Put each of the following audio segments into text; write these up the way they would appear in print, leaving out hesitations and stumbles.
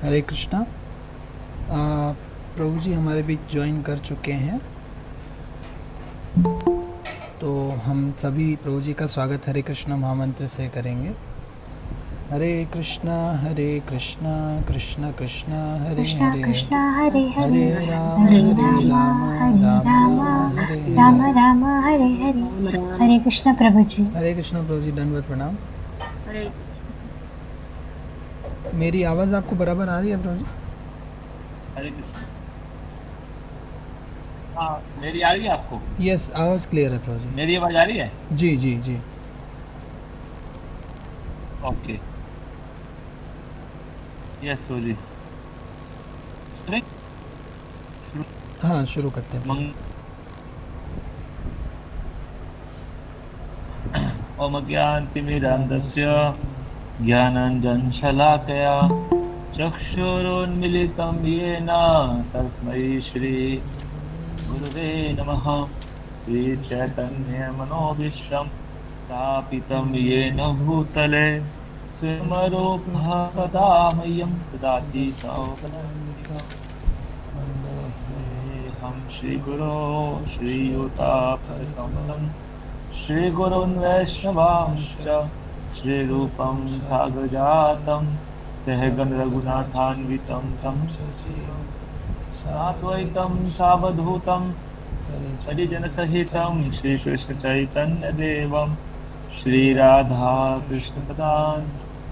हरे कृष्णा। प्रभु जी हमारे बीच ज्वाइन कर चुके हैं, तो हम सभी प्रभु जी का स्वागत हरे कृष्णा महामंत्र से करेंगे। हरे कृष्णा कृष्णा कृष्णा हरे कृष्णा हरे, कृष्णा हरे हरे हरे राम हरे राम राम हरे राम हरे राम हरे। राम हरे हरे। राम राम हरे कृष्ण प्रभु जी। हरे कृष्णा प्रभु जी, दंडवत प्रणाम। हरे मेरी आवाज़ आपको बराबर आ रही है प्रभु जी? हरे कृष्ण। हाँ, मेरी आ रही है आपको? यस, आवाज़ क्लियर है प्रभु जी। मेरी आवाज आ रही है? जी जी जी। ओके। यस तो जी। सुने? शुरू। हाँ, शुरू करते हैं प्रभु जी। मंग ओम ज्ञानतिमिरान्धस्य ज्ञानाञ्जनशलाकया चक्षुरुन्मिलितं येन तस्मै श्री गुरुवे नमः। श्रीचैतन्यमनोभीष्टं स्थापितं येन भूतले स्वयंरूपः कदा मह्यं ददाति स्वपदान्तिकम्। वन्देऽहं श्रीगुरो श्रीयुतापदकमलं श्रीगुरुन् वैष्णवांश्च श्रीरूपं साग्रजातं सहगण रघुनाथान्वितं तं सजीवं साद्वैतं सावधूतं परिजनसहितं श्रीकृष्णचैतन्यदेवं श्रीराधा कृष्णपदान्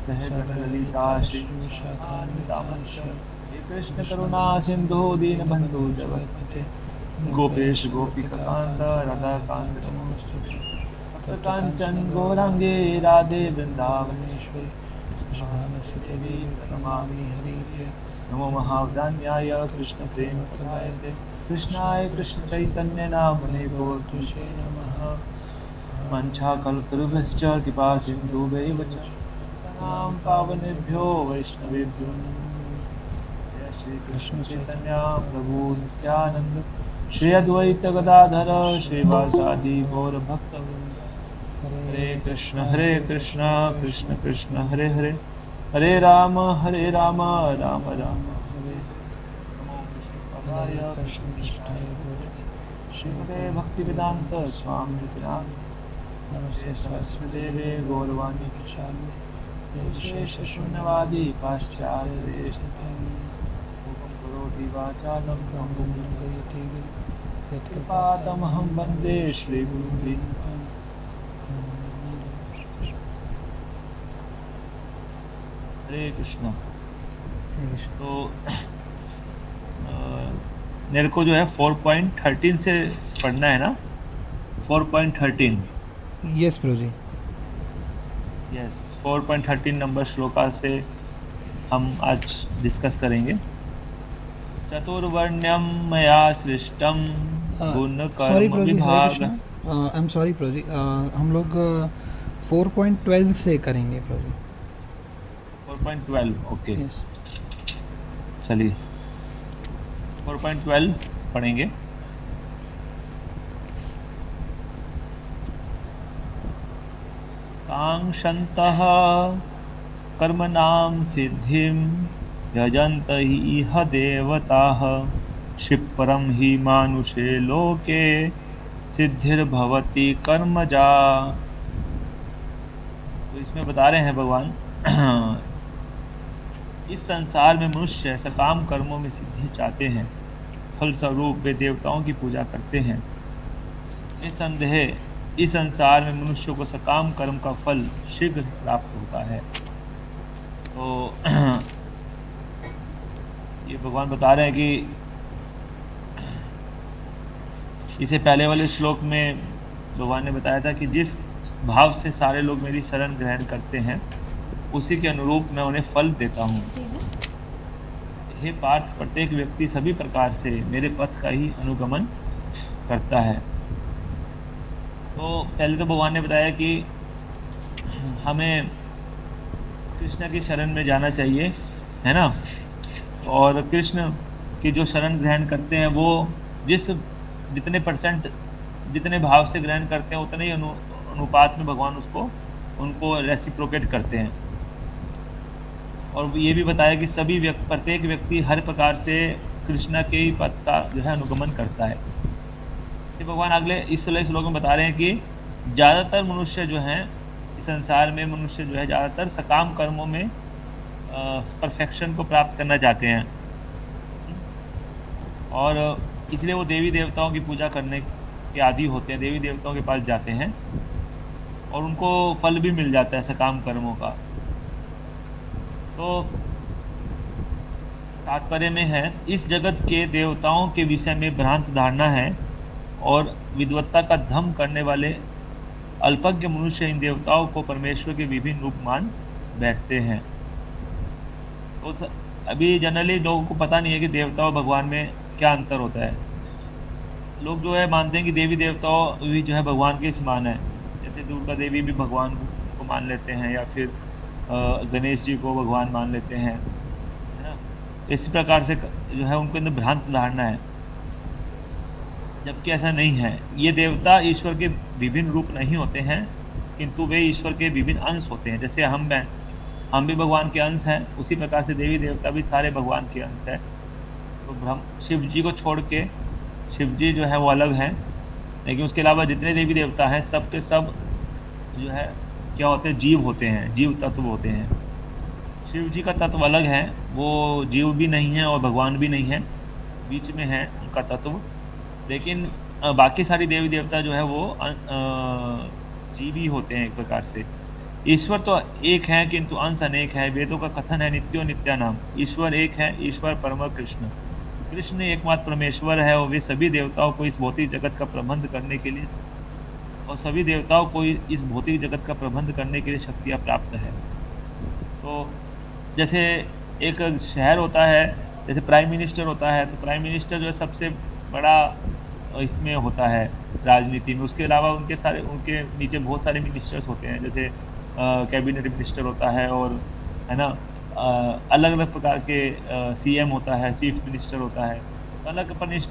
सहगण ललिता श्रीविशाखान्वितांश्च श्रीकृष्ण करुणा सिंधु दीनबंधु जगत्पते गोपेश गोपिकांत राधाकांत नमोस्तुते तप्त कांचन गौरांगे राधे वृंदावनेश्वरी कृष्णभानुसुते देवी प्रणमामि हरिप्रिय नमो महावदान्याय कृष्ण प्रेम प्रदायते कृष्णाय कृष्ण चैतन्य नामने गौरतुषे नमः। वंशाकल्पतरुभ्यश्च कृपा सिन्धुभ्यैव च पतितानां पावनेभ्यो वैष्णवेभ्यो नमो नमः। जय श्री कृष्ण चैतन्य प्रभु नित्यानंद श्री अद्वैत गदाधर श्रीवासादि गौर भक्तवृंद। हरे कृष्ण कृष्ण कृष्ण हरे हरे, हरे राम राम राम हरे हरे। नमो विष्णुपदाय कृष्णपृष्ठाय भूतले श्रीमते भक्तिवेदांत स्वामी नित्यानंद नमस्ते सरस्वतीदेवे गौरवाणी प्रचारिणे निर्विशेष शून्यवादी पाश्चात्य देशतारिणे मूकं करोति वाचालं पङ्गुं लङ्घयति गिरिं यत्कृपातमहं वन्दे श्रीगुरुं दीनतां। हरे कृष्णा। हरे कृष्ण। तो मेरे को जो है 4.13 से पढ़ना है ना? 4.13। यस प्रभु जी। यस, 4.13 नंबर श्लोका से हम आज डिस्कस करेंगे। चतुर्वर्ण्यम मया सृष्टम गुण सॉरी कर्म प्रभु जी, हरे विभाग। कृष्णा। आई एम सॉरी प्रभु जी, हम लोग 4.12 से करेंगे प्रभु जी। 4.12 ओके। यस। चलिए 4.12 पढ़ेंगे। कांक्षन्तः कर्मणां सिद्धिं यजन्त इह देवताः क्षिप्रं हि मानुषे लोके सिद्धिर्भवति कर्मजा। तो इसमें बता रहे हैं भगवान इस संसार में मनुष्य सकाम कर्मों में सिद्धि चाहते हैं, फल स्वरूप वे देवताओं की पूजा करते हैं। निसंदेह इस संसार में मनुष्य को सकाम कर्म का फल शीघ्र प्राप्त होता है। तो ये भगवान बता रहे हैं कि इसे पहले वाले श्लोक में भगवान ने बताया था कि जिस भाव से सारे लोग मेरी शरण ग्रहण करते हैं उसी के अनुरूप मैं उन्हें फल देता हूँ। हे पार्थ, प्रत्येक व्यक्ति सभी प्रकार से मेरे पथ का ही अनुगमन करता है। तो पहले तो भगवान ने बताया कि हमें कृष्ण की शरण में जाना चाहिए, है ना? और कृष्ण की जो शरण ग्रहण करते हैं वो जितने परसेंट जितने भाव से ग्रहण करते हैं उतने ही अनुपात में भगवान उनको रेसिप्रोकेट करते हैं। और ये भी बताया कि प्रत्येक व्यक्ति हर प्रकार से कृष्ण के ही पथ का जो है अनुगमन करता है। कि भगवान अगले इस 16 श्लोक में बता रहे हैं कि ज़्यादातर मनुष्य जो हैं इस संसार में, मनुष्य जो है ज़्यादातर सकाम कर्मों में परफेक्शन को प्राप्त करना चाहते हैं, और इसलिए वो देवी देवताओं की पूजा करने के आदी होते हैं, देवी देवताओं के पास जाते हैं और उनको फल भी मिल जाता है सकाम कर्मों का। तो तात्पर्य में है, इस जगत के देवताओं के विषय में भ्रांत धारणा है और विद्वत्ता का धम करने वाले अल्पज्ञ मनुष्य इन देवताओं को परमेश्वर के विभिन्न रूप मान बैठते हैं। तो अभी जनरली लोगों को पता नहीं है कि देवता और भगवान में क्या अंतर होता है। लोग जो है मानते हैं कि देवी देवताओं भी जो है भगवान के समान है, जैसे दुर्गा देवी भी भगवान को मान लेते हैं, या फिर गणेश जी को भगवान मान लेते हैं, है ना। तो इसी प्रकार से जो है उनके अंदर भ्रांत धारणा है, जबकि ऐसा नहीं है। ये देवता ईश्वर के विभिन्न रूप नहीं होते हैं, किंतु वे ईश्वर के विभिन्न अंश होते हैं। जैसे हम भी भगवान के अंश हैं, उसी प्रकार से देवी देवता भी सारे भगवान के अंश हैं। तो शिव जी को छोड़ के, शिव जी जो है वो अलग हैं, लेकिन उसके अलावा जितने देवी देवता हैं सब के सब जो है क्या होते हैं, जीव होते हैं, जीव तत्व होते हैं। शिव जी का तत्व अलग है, वो जीव भी नहीं है और भगवान भी नहीं है, बीच में है उनका तत्व। लेकिन बाकी सारी देवी देवता जो है वो जीव ही होते हैं एक प्रकार से। ईश्वर तो एक है किंतु अंश अनेक है। वेदों का कथन है नित्यो नित्यानाम, ईश्वर एक है, ईश्वर परम कृष्ण। कृष्ण एकमात्र परमेश्वर है और वे सभी देवताओं को इस भौतिक जगत का प्रबंध करने के लिए, और सभी देवताओं को इस भौतिक जगत का प्रबंध करने के लिए शक्तियाँ प्राप्त है। तो जैसे एक शहर होता है, जैसे प्राइम मिनिस्टर होता है, तो प्राइम मिनिस्टर जो है सबसे बड़ा इसमें होता है राजनीति में। उसके अलावा उनके नीचे बहुत सारे मिनिस्टर्स होते हैं, जैसे कैबिनेट मिनिस्टर होता है, और है ना अलग अलग प्रकार के सीएम होता है, चीफ मिनिस्टर होता है।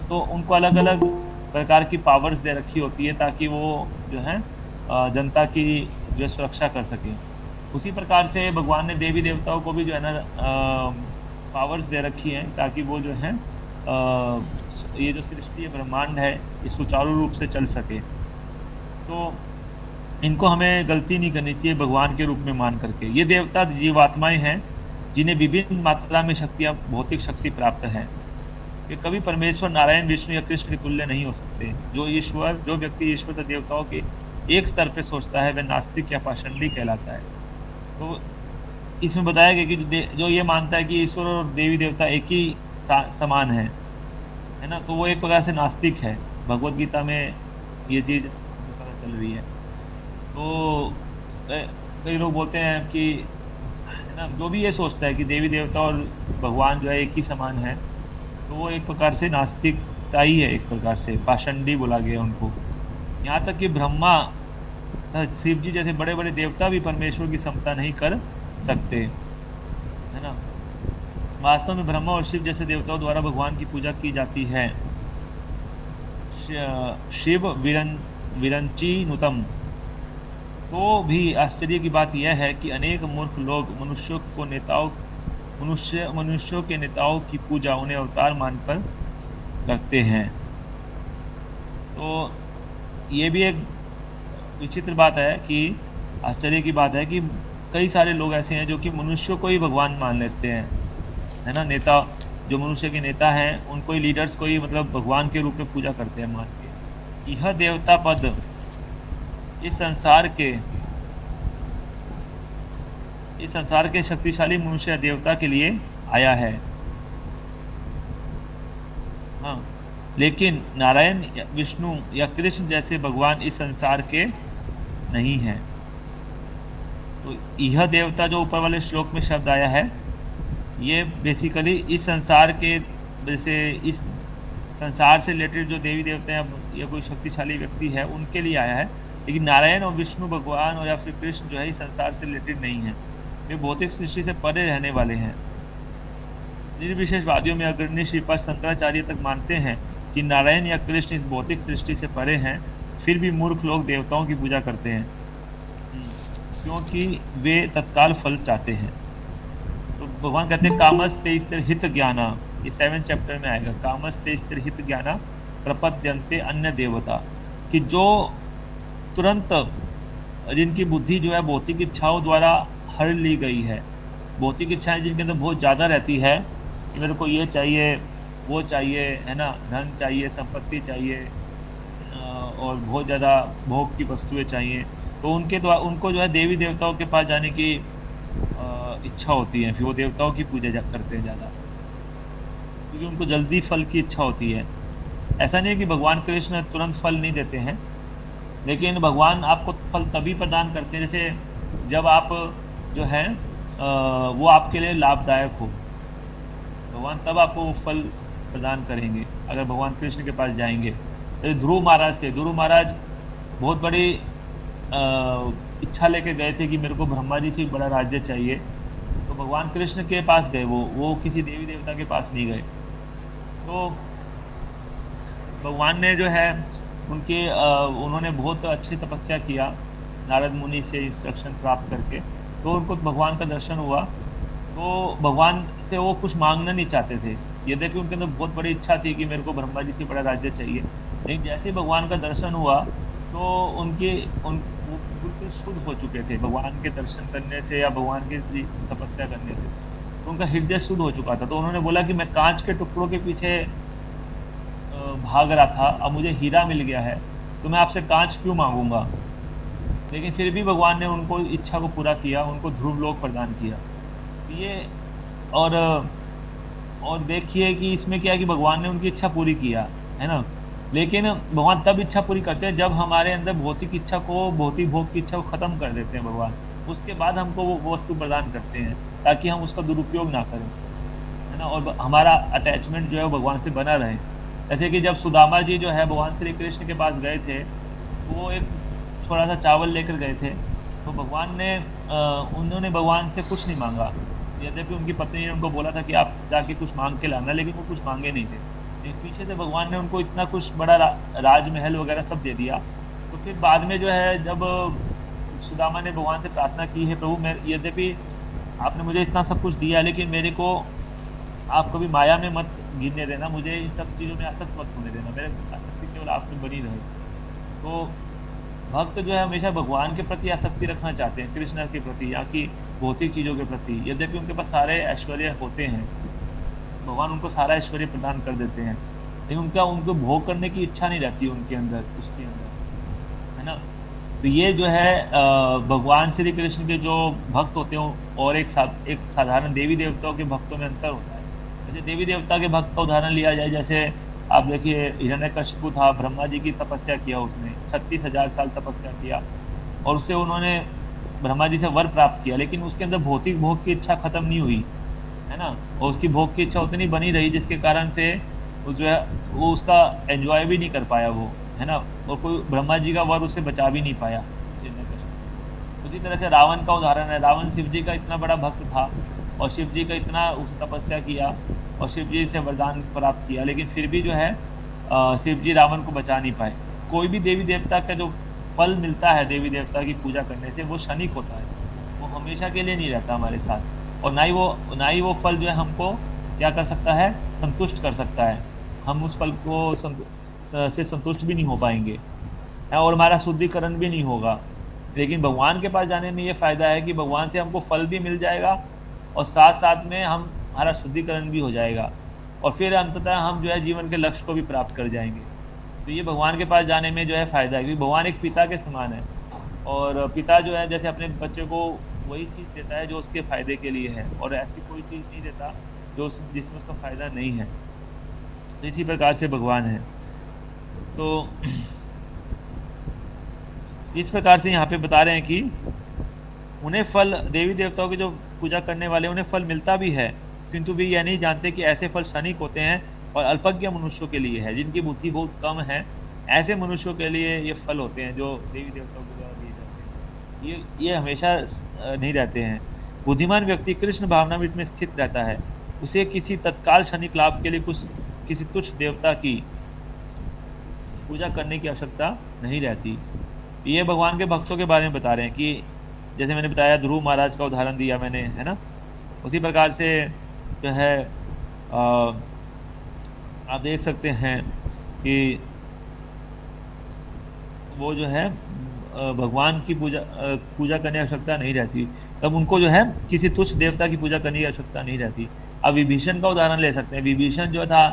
तो उनको अलग अलग प्रकार की पावर्स दे रखी होती है ताकि वो जो है जनता की जो सुरक्षा कर सके। उसी प्रकार से भगवान ने देवी देवताओं को भी जो है ना पावर्स दे रखी हैं ताकि वो जो है ये जो सृष्टि ब्रह्मांड है ये सुचारू रूप से चल सके। तो इनको हमें गलती नहीं करनी चाहिए भगवान के रूप में मान करके। ये देवता जीवात्माएं हैं जिन्हें विभिन्न मात्रा में शक्तियाँ, भौतिक शक्ति प्राप्त है। ये कभी परमेश्वर, नारायण, विष्णु या कृष्ण के तुल्य नहीं हो सकते। जो व्यक्ति ईश्वर तथा देवताओं के एक स्तर पे सोचता है वह नास्तिक या पाषंडी कहलाता है। तो इसमें बताया गया कि जो ये मानता है कि ईश्वर और देवी देवता एक ही समान है ना, तो वो एक प्रकार से नास्तिक है। भगवत गीता में ये चीज़ पता चल रही है। तो कई लोग बोलते हैं कि है ना, जो भी ये सोचता है कि देवी देवता और भगवान जो है एक ही समान है, तो वो एक प्रकार से नास्तिकता ही है, एक प्रकार से पाषंडी बोला गया उनको। यहाँ तक कि ब्रह्मा तथा शिव जी जैसे बड़े बड़े देवता भी परमेश्वर की समता नहीं कर सकते, है ना। वास्तव में ब्रह्मा और शिव जैसे देवताओं द्वारा भगवान की पूजा की जाती है। शिव विरंची नुतम। तो भी आश्चर्य की बात यह है कि अनेक मूर्ख लोग मनुष्यों के नेताओं की पूजा उन्हें अवतार मानकर करते हैं। तो ये भी एक विचित्र बात है कि आश्चर्य की बात है कि कई सारे लोग ऐसे हैं जो कि मनुष्यों को ही भगवान मान लेते हैं, है ना। नेता, जो मनुष्य के नेता हैं उनको ही, लीडर्स को ही मतलब भगवान के रूप में पूजा करते हैं मान के। यह देवता पद इस संसार के शक्तिशाली मनुष्य देवता के लिए आया है, हाँ, लेकिन नारायण, विष्णु या कृष्ण जैसे भगवान इस संसार के नहीं हैं। तो यह देवता जो ऊपर वाले श्लोक में शब्द आया है, ये बेसिकली इस संसार के, जैसे इस संसार से रिलेटेड जो देवी देवता हैं या कोई शक्तिशाली व्यक्ति है उनके लिए आया है। लेकिन नारायण और विष्णु भगवान और या फिर कृष्ण जो है इस संसार से रिलेटेड नहीं है, वे भौतिक सृष्टि से परे रहने वाले हैं। निर्विशेषवादियों में अग्रणी श्रीपाद शंकराचार्य तक मानते हैं कि नारायण या कृष्ण इस भौतिक सृष्टि से परे हैं, फिर भी मूर्ख लोग देवताओं की पूजा करते हैं क्योंकि वे तत्काल फल चाहते हैं। तो भगवान कहते हैं कामस्ते स्थिर हित ज्ञाना, ये 7 चैप्टर में आएगा, कामस्ते स्थिर हित ज्ञाना प्रपद्यन्ते अन्य देवता, कि जो तुरंत जिनकी बुद्धि जो है भौतिक इच्छाओं द्वारा हर ली गई है, भौतिक इच्छाएं जिनके अंदर बहुत ज़्यादा रहती है कि मेरे को ये चाहिए वो चाहिए, है ना, धन चाहिए, संपत्ति चाहिए, और बहुत ज़्यादा भोग की वस्तुएं चाहिए, तो उनके द्वारा उनको जो है देवी देवताओं के पास जाने की इच्छा होती है, फिर वो देवताओं की पूजा करते हैं ज़्यादा, क्योंकि उनको जल्दी फल की इच्छा होती है। ऐसा नहीं है कि भगवान कृष्ण तुरंत फल नहीं देते हैं, लेकिन भगवान आपको फल तभी प्रदान करते हैं जैसे जब आप जो है वो आपके लिए लाभदायक हो, भगवान तब आपको वो फल प्रदान करेंगे अगर भगवान कृष्ण के पास जाएंगे। जैसे ध्रुव महाराज थे, ध्रुव महाराज बहुत बड़ी इच्छा लेके गए थे कि मेरे को ब्रह्मा जी से बड़ा राज्य चाहिए, तो भगवान कृष्ण के पास गए, वो किसी देवी देवता के पास नहीं गए। तो भगवान ने जो है उनके उन्होंने बहुत अच्छी तपस्या किया, नारद मुनि से इंस्ट्रक्शन प्राप्त करके, तो उनको भगवान का दर्शन हुआ। तो भगवान से वो कुछ मांगना नहीं चाहते थे, यद्यपि उनके अंदर बहुत बड़ी इच्छा थी कि मेरे को ब्रह्मा जी से बड़ा राज्य चाहिए, लेकिन जैसे ही भगवान का दर्शन हुआ तो वो बिल्कुल शुद्ध हो चुके थे भगवान के दर्शन करने से या भगवान की तपस्या करने से, तो उनका हृदय शुद्ध हो चुका था। तो उन्होंने बोला कि मैं कांच के टुकड़ों के पीछे भाग रहा था, अब मुझे हीरा मिल गया है, तो मैं आपसे कांच क्यों मांगूंगा। लेकिन फिर भी भगवान ने उनको इच्छा को पूरा किया, उनको ध्रुव लोक प्रदान किया। ये और देखिए कि इसमें क्या है कि भगवान ने उनकी इच्छा पूरी किया, है ना। लेकिन भगवान तब इच्छा पूरी करते हैं जब हमारे अंदर भौतिक इच्छा को, भौतिक भोग की इच्छा को खत्म कर देते हैं भगवान, उसके बाद हमको वो वस्तु प्रदान करते हैं ताकि हम उसका दुरुपयोग ना करें, है ना, और हमारा अटैचमेंट जो है वो भगवान से बना रहे। जैसे कि जब सुदामा जी जो है भगवान श्री कृष्ण के पास गए थे, तो वो एक थोड़ा सा चावल लेकर गए थे, तो भगवान ने उन्होंने भगवान से कुछ नहीं मांगा, यद्यपि उनकी पत्नी ने उनको बोला था कि आप जाके कुछ मांग के लाना, लेकिन वो कुछ मांगे नहीं थे। लेकिन पीछे से भगवान ने उनको इतना कुछ बड़ा राजमहल वगैरह सब दे दिया। तो फिर बाद में जो है जब सुदामा ने भगवान से प्रार्थना की है, प्रभु मैं यद्यपि आपने मुझे इतना सब कुछ दिया, लेकिन मेरे को आप कभी माया में मत गिरने देना, मुझे इन सब चीज़ों में आसक्त मत होने देना, मेरे आसक्ति केवल आप में बनी रहे। तो भक्त जो है हमेशा भगवान के प्रति आसक्ति रखना चाहते हैं, कृष्ण के प्रति या कि भौतिक चीज़ों के प्रति, यद्यपि उनके पास सारे ऐश्वर्य होते हैं, भगवान उनको सारा ऐश्वर्य प्रदान कर देते हैं, लेकिन उनको भोग करने की इच्छा नहीं रहती उनके अंदर, उसके अंदर, है ना। तो ये जो है भगवान श्री कृष्ण के जो भक्त होते हैं और एक साधारण देवी देवताओं के भक्तों में अंतर होता है। जैसे देवी देवता के भक्त का उदाहरण लिया जाए, जैसे आप देखिए हिरण्यकशिपु था, ब्रह्मा जी की तपस्या किया उसने, 36,000 साल तपस्या किया और उससे उन्होंने ब्रह्मा जी से वर प्राप्त किया, लेकिन उसके अंदर भौतिक भोग की इच्छा खत्म नहीं हुई, है ना, और उसकी भोग की इच्छा उतनी बनी रही जिसके कारण से वो जो है वो उसका एंजॉय भी नहीं कर पाया वो, है ना, और कोई ब्रह्मा जी का वर उससे बचा भी नहीं पाया। उसी तरह से रावण का उदाहरण है, रावण शिव जी का इतना बड़ा भक्त था और शिव जी का इतना उस तपस्या किया और शिव जी से वरदान प्राप्त किया, लेकिन फिर भी जो है शिव जी रावण को बचा नहीं पाए। कोई भी देवी देवता का जो फल मिलता है देवी देवता की पूजा करने से वो क्षणिक होता है, वो हमेशा के लिए नहीं रहता हमारे साथ, और ना ही वो फल जो है हमको क्या कर सकता है, संतुष्ट कर सकता है, हम उस फल को से संतुष्ट भी नहीं हो पाएंगे और हमारा शुद्धिकरण भी नहीं होगा। लेकिन भगवान के पास जाने में ये फ़ायदा है कि भगवान से हमको फल भी मिल जाएगा और साथ साथ में हमारा शुद्धिकरण भी हो जाएगा और फिर अंततः हम जो है जीवन के लक्ष्य को भी प्राप्त कर जाएंगे। तो ये भगवान के पास जाने में जो है फ़ायदा है, क्योंकि भगवान एक पिता के समान है और पिता जो है जैसे अपने बच्चे को वही चीज़ देता है जो उसके फ़ायदे के लिए है और ऐसी कोई चीज़ नहीं देता जिसमें उसका फ़ायदा नहीं है। तो इसी प्रकार से भगवान है। तो इस प्रकार से यहाँ पे बता रहे हैं कि उन्हें फल, देवी देवताओं की जो पूजा करने वाले उन्हें फल मिलता भी है, किंतु वे यह नहीं जानते कि ऐसे फल क्षणिक होते हैं और अल्पज्ञ मनुष्यों के लिए है, जिनकी बुद्धि बहुत कम है, ऐसे मनुष्यों के लिए ये फल होते हैं जो देवी देवताओं के द्वारा दिए जाते हैं, ये हमेशा नहीं रहते हैं। बुद्धिमान व्यक्ति कृष्ण भावनामृत में स्थित रहता है, उसे किसी तत्काल क्षणिक लाभ के लिए किसी तुच्छ देवता की पूजा करने की आवश्यकता नहीं रहती। ये भगवान के भक्तों के बारे में बता रहे हैं कि जैसे मैंने बताया ध्रुव महाराज का उदाहरण दिया मैंने, है ना, उसी प्रकार से जो है आप देख सकते हैं कि वो जो है भगवान की पूजा करने की आवश्यकता नहीं रहती। तब उनको जो है किसी तुच्छ देवता की पूजा करने की आवश्यकता नहीं रहती। अब विभीषण का उदाहरण ले सकते हैं। विभीषण जो था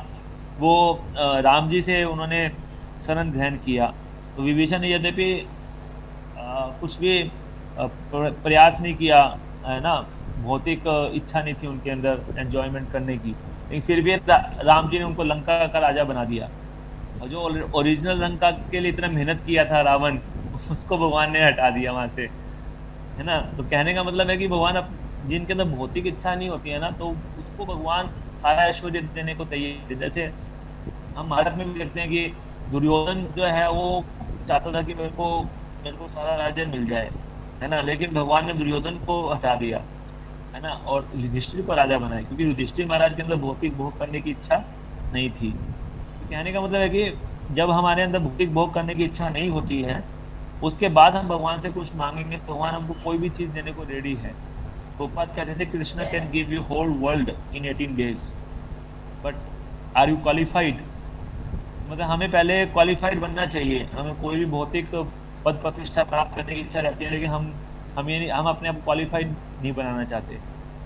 वो राम जी से उन्होंने शरण ग्रहण किया। तो विभीषण ने यद्यपि कुछ भी प्रयास नहीं किया, है ना, भौतिक इच्छा नहीं थी उनके अंदर एंजॉयमेंट करने की, लेकिन फिर भी राम जी ने उनको लंका का राजा बना दिया। और जो ओरिजिनल लंका के लिए इतना मेहनत किया था रावण, उसको भगवान ने हटा दिया वहां से, है ना। तो कहने का मतलब है कि भगवान जिनके अंदर भौतिक इच्छा नहीं होती है ना, तो उसको भगवान सारा ऐश्वर्य देने को तैयार है। जैसे हम भारत में भी देखते हैं कि दुर्योधन जो है वो चाहता था कि मेरे को सारा राज्य मिल जाए, है ना, लेकिन भगवान ने दुर्योधन को हटा दिया, है ना, और युधिष्ठिर को राजा बनाया, क्योंकि युधिष्ठिर महाराज के अंदर भौतिक भोग करने की इच्छा नहीं थी। तो कहने का मतलब है कि जब हमारे अंदर भौतिक भोग करने की इच्छा नहीं होती है, उसके बाद हम भगवान से कुछ मांगेंगे तो भगवान हमको कोई भी चीज देने को रेडी है। गोपाल कहते थे Krishna can give you whole world in 18 days, but are you qualified. मतलब हमें पहले क्वालिफाइड बनना चाहिए। हमें कोई भी भौतिक पद प्रतिष्ठा प्राप्त करने की इच्छा रहती है, लेकिन हम अपने आप क्वालिफाइड नहीं बनाना चाहते।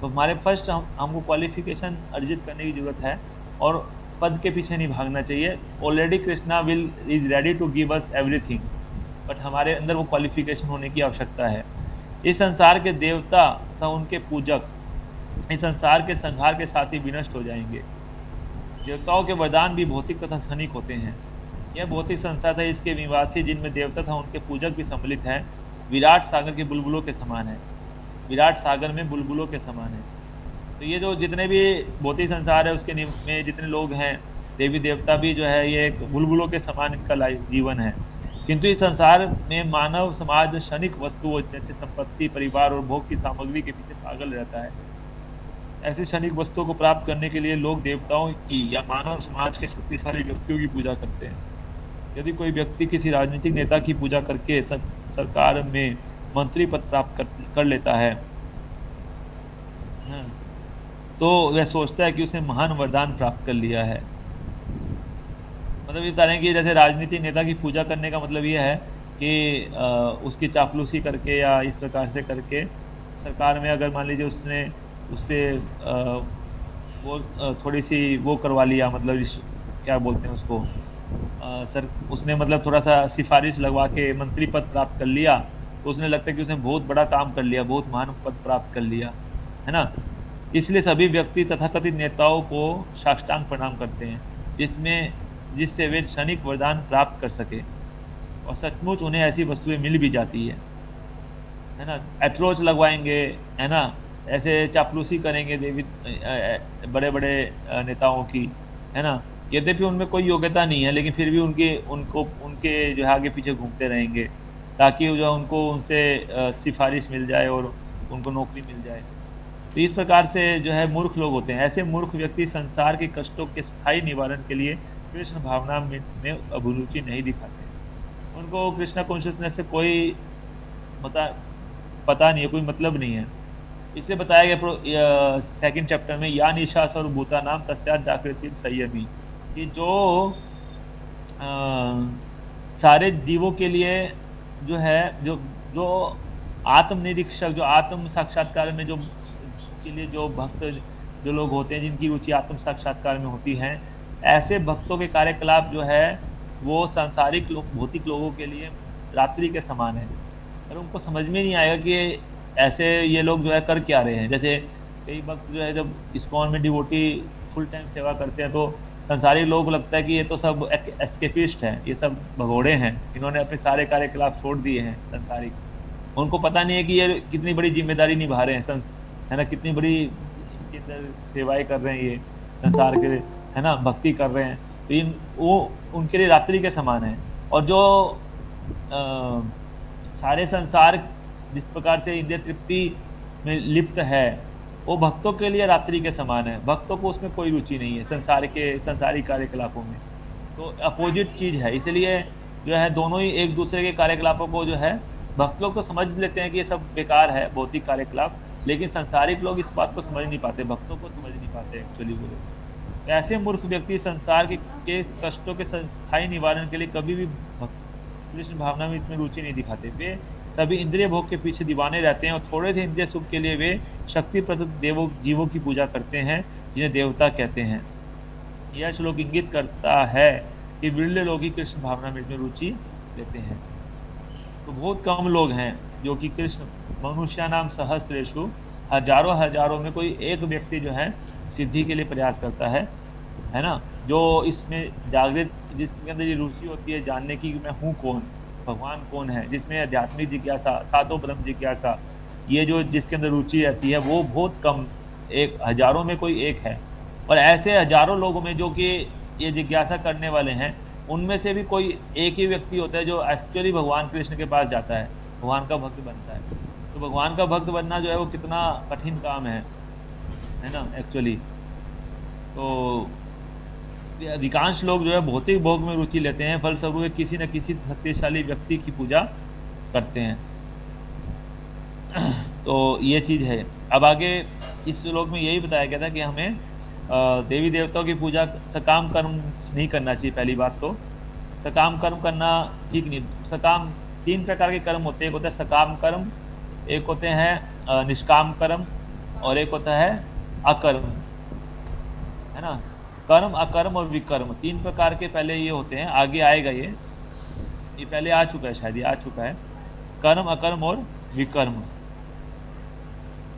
तो हमारे फर्स्ट हमको क्वालिफिकेशन अर्जित करने की जरूरत है, और पद के पीछे नहीं भागना चाहिए। Already Krishna is ready to give us everything, but हमारे अंदर वो क्वालिफिकेशन होने की आवश्यकता है। इस संसार के देवता तथा उनके पूजक इस संसार के संहार के साथ ही विनष्ट हो जाएंगे। देवताओं के वरदान भी भौतिक तथा क्षणिक होते हैं। यह भौतिक संसार है, इसके निवासी जिनमें देवता तथा उनके पूजक भी सम्मिलित हैं, विराट सागर के बुलबुलों के समान है। विराट सागर में बुलबुलों के समान है। तो ये जो जितने भी भौतिक संसार है उसके में जितने लोग हैं, देवी देवता भी जो है, ये एक बुलबुलों के समान इनका जीवन है। किंतु इस संसार में मानव समाज क्षणिक वस्तुओं जैसे संपत्ति, परिवार और भोग की सामग्री के पीछे पागल रहता है। ऐसी क्षणिक वस्तुओं को प्राप्त करने के लिए लोग देवताओं की या मानव समाज के शक्तिशाली व्यक्तियों की पूजा करते हैं। यदि कोई व्यक्ति किसी राजनीतिक नेता की पूजा करके सरकार में मंत्री पद प्राप्त कर लेता है, तो वह सोचता है कि उसने महान वरदान प्राप्त कर लिया है। मतलब ये बता रहे हैं कि जैसे राजनीतिक नेता की पूजा करने का मतलब ये है कि उसकी चापलूसी करके या इस प्रकार से करके सरकार में अगर मान लीजिए उससे वो थोड़ी सी वो करवा लिया, मतलब क्या बोलते हैं उसको, सर उसने मतलब थोड़ा सा सिफारिश लगवा के मंत्री पद प्राप्त कर लिया, तो उसने लगता है कि उसने बहुत बड़ा काम कर लिया, बहुत महान पद प्राप्त कर लिया, है ना। इसलिए सभी व्यक्ति तथाकथित नेताओं को साष्टांग प्रणाम करते हैं, जिससे वे क्षणिक वरदान प्राप्त कर सके, और सचमुच उन्हें ऐसी वस्तुएं मिल भी जाती है ना। अप्रोच लगवाएंगे, है ना, ऐसे चापलूसी करेंगे देवी बड़े बड़े नेताओं की, है ना। यद्यपि उनमें कोई योग्यता नहीं है, लेकिन फिर भी उनके जो है आगे पीछे घूमते रहेंगे, ताकि जो उनको उनसे सिफारिश मिल जाए और उनको नौकरी मिल जाए। तो इस प्रकार से जो है मूर्ख लोग होते हैं। ऐसे मूर्ख व्यक्ति संसार के कष्टों के स्थायी निवारण के लिए कृष्ण भावना में अभिरुचि नहीं दिखाते। उनको कृष्णा कॉन्शियसनेस से कोई पता नहीं है, कोई मतलब नहीं है। इसलिए बताया गया सेकंड चैप्टर में, या निशा सर्वभूता नाम तस्यात् जागृति संयमी, कि जो सारे जीवों के लिए जो है, जो आत्मनिरीक्षक, जो आत्म साक्षात्कार में के लिए जो भक्त जो लोग होते हैं, जिनकी रुचि आत्म साक्षात्कार में होती है, ऐसे भक्तों के कार्यकलाप जो है वो सांसारिक भौतिक लोगों के लिए रात्रि के समान है। और उनको समझ में नहीं आएगा कि ऐसे ये लोग जो है कर क्या रहे हैं। जैसे कई भक्त जो है जब इस्कॉन में डिवोटी फुल टाइम सेवा करते हैं, तो संसारी लोग लगता है कि ये तो सब एस्केपिस्ट हैं, ये सब भगोड़े हैं, इन्होंने अपने सारे कार्यकलाप छोड़ दिए हैं संसारिक। उनको पता नहीं है कि ये कितनी बड़ी जिम्मेदारी निभा रहे हैं, है ना, कितनी बड़ी इनके अंदर सेवाएं कर रहे हैं ये संसार के, है ना, भक्ति कर रहे हैं। तो वो उनके लिए रात्रि के समान है। और जो सारे संसार जिस प्रकार से इंद्रिय तृप्ति में लिप्त है, वो भक्तों के लिए रात्रि के समान है। भक्तों को उसमें कोई रुचि नहीं है संसारी कार्यकलापों में, तो अपोजिट चीज है। इसलिए जो है दोनों ही एक दूसरे के कार्यकलापों को जो है, भक्त लोग तो समझ लेते हैं कि ये सब बेकार है भौतिक कार्यकलाप, लेकिन संसारिक लोग इस बात को समझ नहीं पाते, भक्तों को समझ नहीं पाते एक्चुअली वो लोग। ऐसे मूर्ख व्यक्ति संसार के कष्टों के स्थायी निवारण के लिए कभी भी कृष्ण भावना में इतनी रुचि नहीं दिखाते। वे सभी इंद्रिय भोग के पीछे दीवाने रहते हैं और थोड़े से इंद्रिय सुख के लिए वे शक्ति प्रदत्त जीवों की पूजा करते हैं जिन्हें देवता कहते हैं। यह श्लोक इंगित करता है कि विरले लोग ही कृष्ण भावना में इतनी रुचि लेते हैं। तो बहुत कम लोग हैं जो कि कृष्ण मनुष्य नाम सहस्रेशु, हजारों हजारों में कोई एक व्यक्ति जो है सिद्धि के लिए प्रयास करता है ना, जो इसमें जागृत, जिसके अंदर ये रुचि होती है जानने की कि मैं हूँ कौन, भगवान कौन है, जिसमें आध्यात्मिक जिज्ञासा, सातों ब्रह्म जिज्ञासा, ये जो जिसके अंदर रुचि रहती है वो बहुत कम, एक हजारों में कोई एक है। और ऐसे हजारों लोगों में जो कि ये जिज्ञासा करने वाले हैं, उनमें से भी कोई एक ही व्यक्ति होता है जो एक्चुअली भगवान कृष्ण के पास जाता है, भगवान का भक्त बनता है। तो भगवान का भक्त बनना जो है वो कितना कठिन काम है ना एक्चुअली। तो अधिकांश लोग जो है भौतिक भोग में रुचि लेते हैं, फलस्वरूप किसी न किसी शक्तिशाली व्यक्ति की पूजा करते हैं। तो ये चीज़ है। अब आगे इस श्लोक में यही बताया गया था कि हमें देवी देवताओं की पूजा सकाम कर्म नहीं करना चाहिए। पहली बात तो सकाम कर्म करना ठीक नहीं। सकाम 3 प्रकार के कर्म होते हैं, एक होता है सकाम कर्म, एक होते हैं निष्काम कर्म, और एक होता है अकर्म, है ना। कर्म, अकर्म और विकर्म 3 प्रकार के पहले ये होते हैं। आगे आएगा ये पहले आ चुका है, शायद ये आ चुका है। कर्म, अकर्म और विकर्म,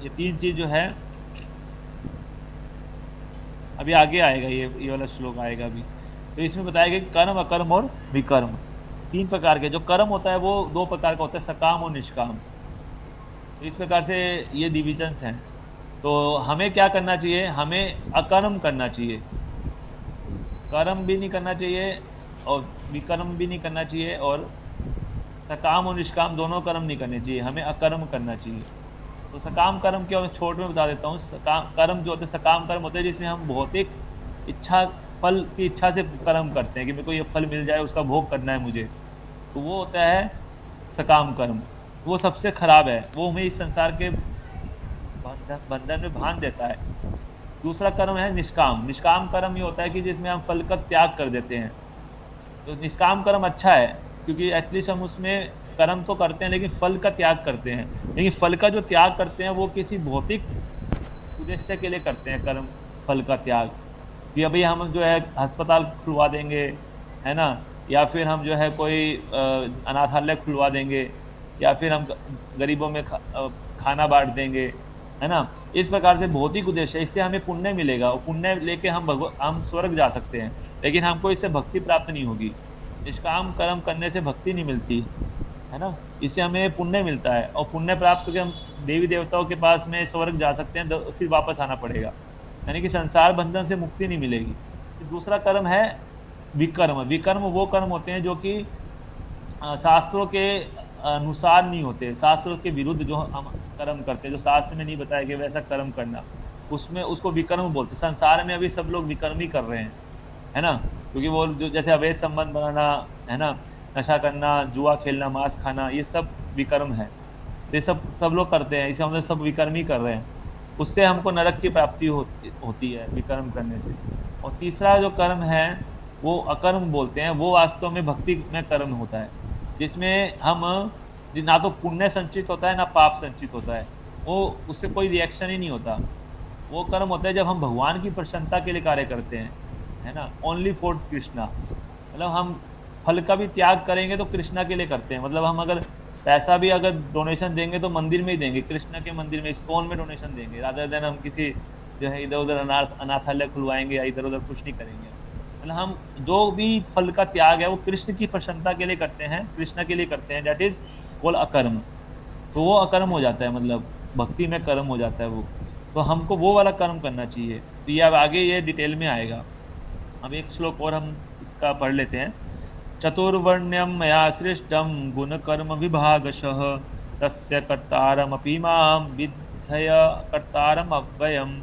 ये 3 चीज जो है अभी आगे आएगा, ये वाला श्लोक आएगा अभी। तो इसमें बताया गया कि कर्म, अकर्म और विकर्म 3 प्रकार के। जो कर्म होता है वो 2 प्रकार का होता है, सकाम और निष्काम। तो इस प्रकार से ये डिविजन्स हैं। तो हमें क्या करना चाहिए, हमें अकर्म करना चाहिए, कर्म भी नहीं करना चाहिए और विकर्म भी नहीं करना चाहिए, और सकाम और निष्काम दोनों कर्म नहीं करने चाहिए, हमें अकर्म करना चाहिए। तो सकाम कर्म क्या, छोट में बता देता हूँ। सकाम कर्म जो होते हैं, सकाम कर्म होते हैं जिसमें हम भौतिक इच्छा, फल की इच्छा से कर्म करते हैं कि मेरे को ये फल मिल जाए, उसका भोग करना है मुझे, तो वो होता है सकाम कर्म। वो सबसे खराब है, वो हमें इस संसार के बंधन में बांध देता है। दूसरा कर्म है निष्काम। निष्काम कर्म ये होता है कि जिसमें हम फल का त्याग कर देते हैं। तो निष्काम कर्म अच्छा है क्योंकि एटलीस्ट हम उसमें कर्म तो करते हैं लेकिन फल का त्याग करते हैं। लेकिन फल का जो त्याग करते हैं वो किसी भौतिक उद्देश्य के लिए करते हैं, कर्म फल का त्याग। कि अभी हम जो है अस्पताल खुलवा देंगे, है ना, या फिर हम जो है कोई अनाथालय खुलवा देंगे, या फिर हम गरीबों में खाना बांट देंगे, है ना। इस प्रकार से भौतिक उद्देश्य, इससे हमें पुण्य मिलेगा और पुण्य लेके हम स्वर्ग जा सकते हैं, लेकिन हमको इससे भक्ति प्राप्त नहीं होगी। निष्काम कर्म करने से भक्ति नहीं मिलती, है ना। इससे हमें पुण्य मिलता है और पुण्य प्राप्त करके हम देवी देवताओं के पास में स्वर्ग जा सकते हैं, फिर वापस आना पड़ेगा, यानी कि संसार बंधन से मुक्ति नहीं मिलेगी। दूसरा कर्म है विकर्म। विकर्म वो कर्म होते हैं जो कि शास्त्रों के अनुसार नहीं होते, शास्त्रों के विरुद्ध जो हम कर्म करते हैं, जो शास्त्र में नहीं बताया गया वैसा कर्म करना, उसमें उसको विकर्म बोलते हैं। संसार में अभी सब लोग विकर्म ही कर रहे हैं, है ना, क्योंकि वो जो जैसे अवैध संबंध बनाना, है ना, नशा करना, जुआ खेलना, मांस खाना, ये सब विकर्म है। तो ये सब लोग करते हैं, इसे हम सब विकर्म ही कर रहे हैं। उससे हमको नरक की प्राप्ति होती है विकर्म करने से। और तीसरा जो कर्म है वो अकर्म बोलते हैं। वो वास्तव में भक्ति में कर्म होता है, जिसमें हम ना तो पुण्य संचित होता है ना पाप संचित होता है, वो उससे कोई रिएक्शन ही नहीं होता। वो कर्म होता है जब हम भगवान की प्रसन्नता के लिए कार्य करते हैं, है ना, ओनली फॉर कृष्णा। मतलब हम फल का भी त्याग करेंगे तो कृष्णा के लिए करते हैं। मतलब हम अगर पैसा भी अगर डोनेशन देंगे तो मंदिर में ही देंगे, कृष्णा के मंदिर में, इस्कॉन में डोनेशन देंगे, रादर देन हम किसी जो है इधर उधर अनाथालय खुलवाएंगे या इधर उधर कुछ नहीं करेंगे। मतलब हम जो भी फल का त्याग है वो कृष्ण की प्रसन्नता के लिए करते हैं, कृष्ण के लिए करते हैं, दैट इज कॉल्ड अकर्म। तो वो अकर्म हो जाता है, मतलब भक्ति में कर्म हो जाता है वो। तो हमको वो वाला कर्म करना चाहिए। तो ये अब आगे ये डिटेल में आएगा। अब एक श्लोक और हम इसका पढ़ लेते हैं। चतुर्वर्ण्यम मया सृष्टम गुण कर्म विभागशः तस्य कर्तारमपि मां विद्धय कर्तारम अव्ययम्।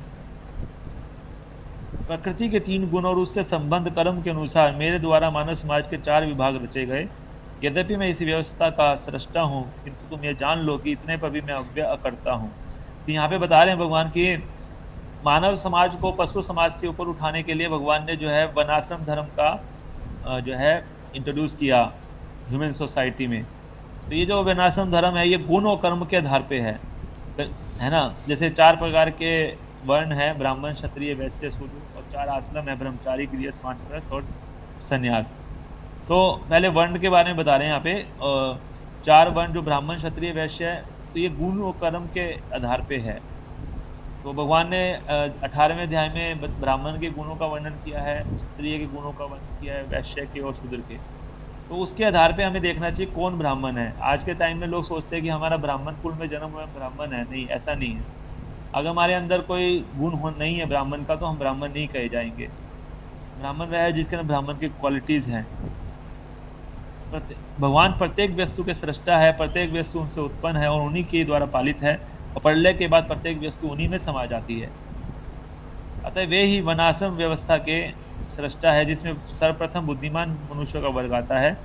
प्रकृति के 3 गुण और उससे संबंध कर्म के अनुसार मेरे द्वारा मानव समाज के 4 विभाग रचे गए। यद्यपि मैं इस व्यवस्था का सृष्टा हूँ, किंतु तुम ये जान लो कि इतने पर भी मैं अव्यय अकर्ता हूँ। तो यहाँ पे बता रहे हैं भगवान कि मानव समाज को पशु समाज से ऊपर उठाने के लिए भगवान ने जो है वर्णाश्रम धर्म का जो है इंट्रोड्यूस किया ह्यूमन सोसाइटी में। तो ये जो वर्णाश्रम धर्म है ये गुण और कर्म के आधार पे है ना। जैसे 4 प्रकार के वर्ण है, ब्राह्मण, क्षत्रिय, वैश्य, शूद्र, और 4 आश्रम है, ब्रह्मचारी, गृहस्थ, वानप्रस्थ और सन्यास। तो पहले वर्ण के बारे में बता रहे हैं यहाँ पे। 4 वर्ण जो ब्राह्मण, क्षत्रिय, वैश्य है, तो ये गुण और कर्म के आधार पे है। तो भगवान ने 18वें अध्याय में ब्राह्मण के गुणों का वर्णन किया है, क्षत्रिय के गुणों का वर्णन किया है, वैश्य के और शूद्र के। तो उसके आधार पे हमें देखना चाहिए कौन ब्राह्मण है। आज के टाइम में लोग सोचते हैं कि हमारा ब्राह्मण कुल में जन्म हुआ ब्राह्मण है। नहीं, ऐसा नहीं है। अगर हमारे अंदर कोई गुण नहीं है ब्राह्मण का तो हम ब्राह्मण नहीं कहे जाएंगे। ब्राह्मण वह है जिसके अंदर ब्राह्मण की क्वालिटीज हैं। भगवान प्रत्येक वस्तु के सृष्टा है, प्रत्येक वस्तु उनसे उत्पन्न है और उन्हीं के द्वारा पालित है, और प्रलय के बाद प्रत्येक वस्तु उन्हीं में समा जाती है। अतः वे ही वनाश्रम व्यवस्था के सृष्टा है, जिसमें सर्वप्रथम बुद्धिमान मनुष्यों का वर्ग आता है,